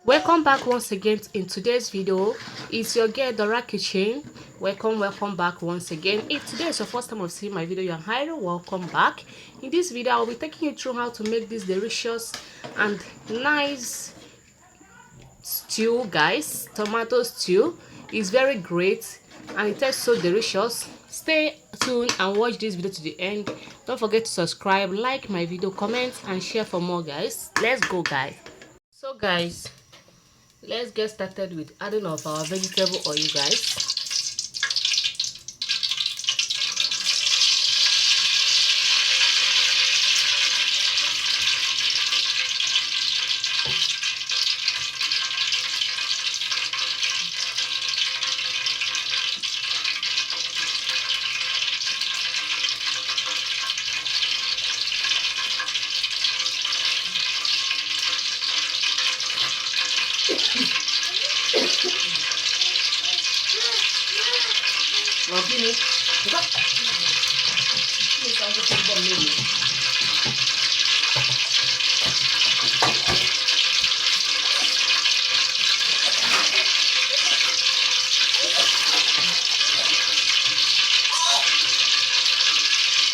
Welcome back once again. In today's video, it's your girl Dora Kitchen. Welcome back once again. If today is your first time of seeing my video, you're highly welcome back. In this video, I'll be taking you through how to make this delicious and nice stew, guys. Tomato stew is very great and it tastes so delicious. Stay tuned and watch this video to the end. Don't forget to subscribe, like my video, comment and share for more, guys. Let's go, guys. So guys, let's get started with adding of our vegetable oil, guys.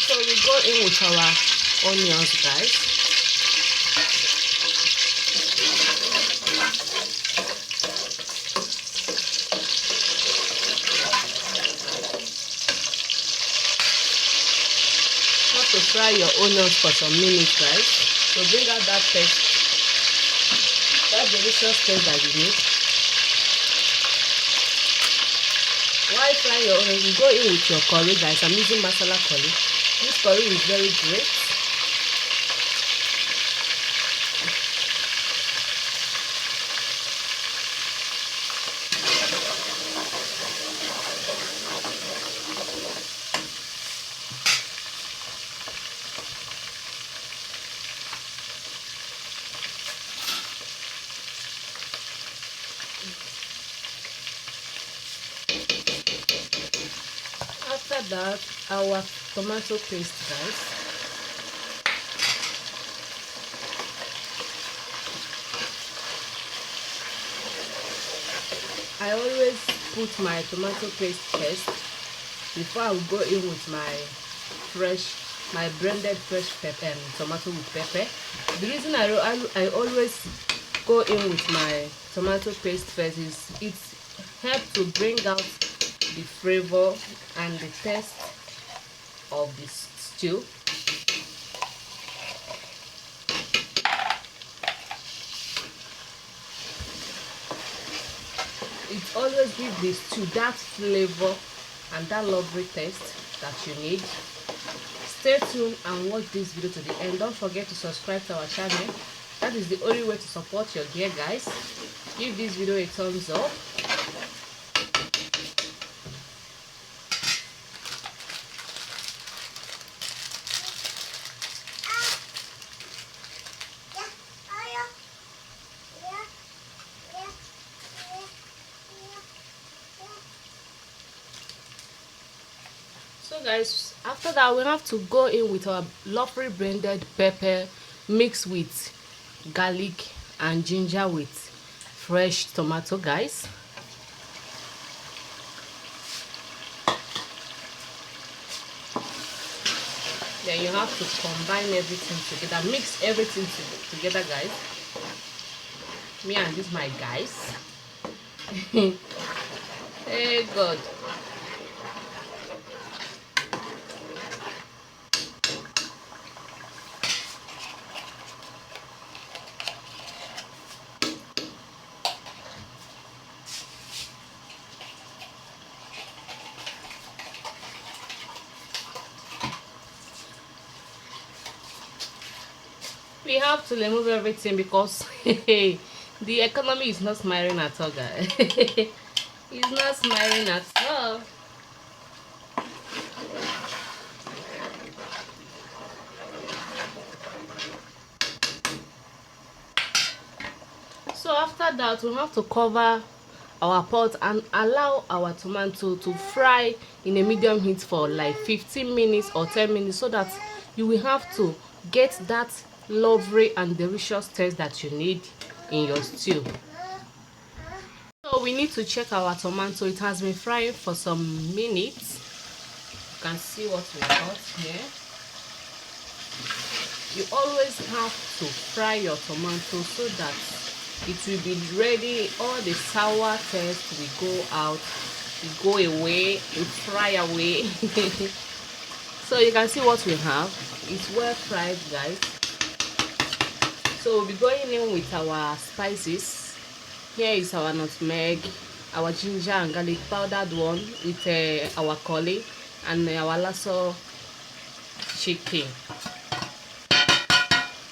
So we go in with our onions, guys. To fry your onions for some minutes, guys, to bring out that taste, that delicious taste that you need. While frying your onions, you go in with your curry, guys. I'm using masala curry. This curry is very great. After that, our tomato paste, guys. I always put my tomato paste first before I will go in with my blended fresh pepper and tomato with pepper. The reason I always go in with my tomato paste first is it helps to bring out the flavor and the taste of this stew. It always gives the stew that flavor and that lovely taste that you need. Stay tuned and watch this video to the end. Don't forget to subscribe to our channel. That is the only way to support your gear, guys. Give this video a thumbs up. So guys, after that we have to go in with our lovely blended pepper mixed with garlic and ginger with fresh tomato, guys. Then you have to combine everything together, mix everything together, guys. Me and this my guys. Hey God. We have to remove everything because the economy is not smiling at all, guys. It's not smiling at all. So after that, we have to cover our pot and allow our tomato to fry in a medium heat for like 15 minutes or 10 minutes so that you will have to get that lovely and delicious taste that you need in your stew. we need to check our tomato. It has been frying for some minutes. You can see what we got here. You always have to fry your tomato so that it will be ready. All the sour taste will go out, will go away, will fry away. So you can see what we have. It's well fried, guys. So we'll be going in with our spices. Here is our nutmeg, our ginger and garlic powdered one with our curry and our lasso chicken.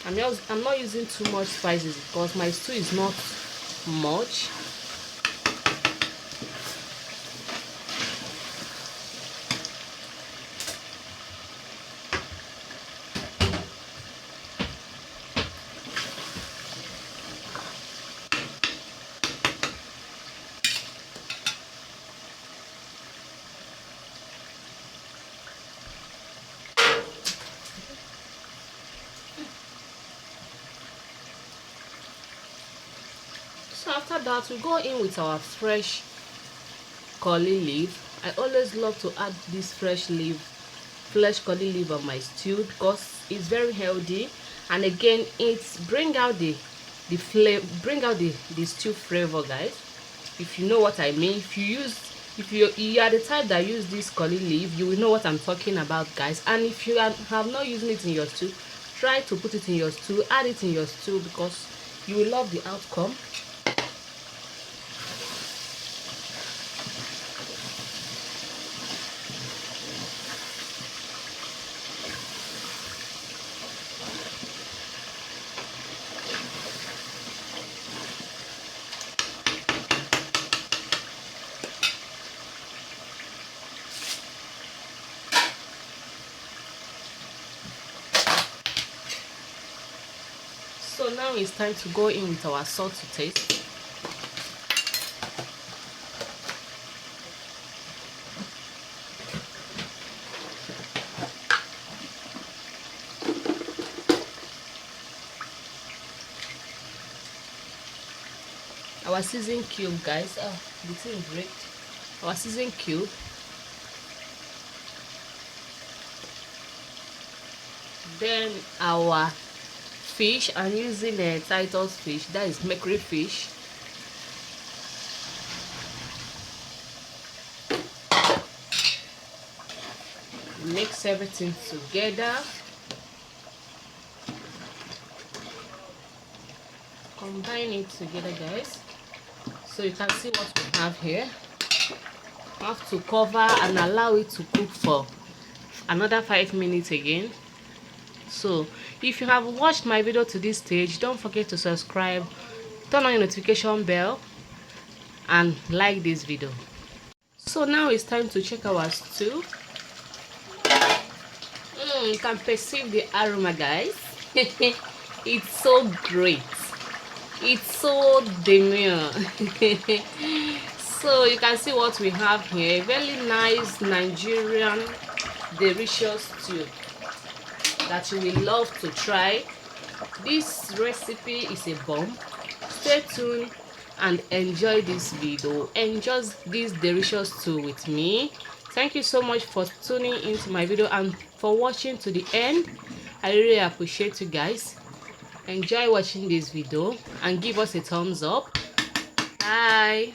I'm not using too much spices because my stew is not much. So after that, we go in with our fresh curry leaf. I always love to add this fresh curry leaf on my stew because it's very healthy, and again it's bring out the flavor, bring out the stew flavor, guys. If you know what I mean, if you are the type that use this curry leaf, you will know what I'm talking about, guys. And if you have not using it in your stew, try to put it in your stew, add it in your stew, because you will love the outcome. So now it's time to go in with our salt to taste. Our season cube, guys. Oh, the thing break. Our season cube. Then our fish. I'm using a Titus fish, that is mercury fish. Mix everything together. Combine it together, guys. So you can see what we have here. Have to cover and allow it to cook for another 5 minutes again. So if you have watched my video to this stage, don't forget to subscribe, turn on your notification bell, and like this video. So now it's time to check our stew. You can perceive the aroma, guys. It's so great, it's so demure. So you can see what we have here. Very nice Nigerian delicious stew that you will love to try. This recipe is a bomb. Stay tuned and enjoy this video. Enjoy this delicious stew with me. Thank you so much for tuning into my video and for watching to the end. I really appreciate you guys. Enjoy watching this video and give us a thumbs up. Bye.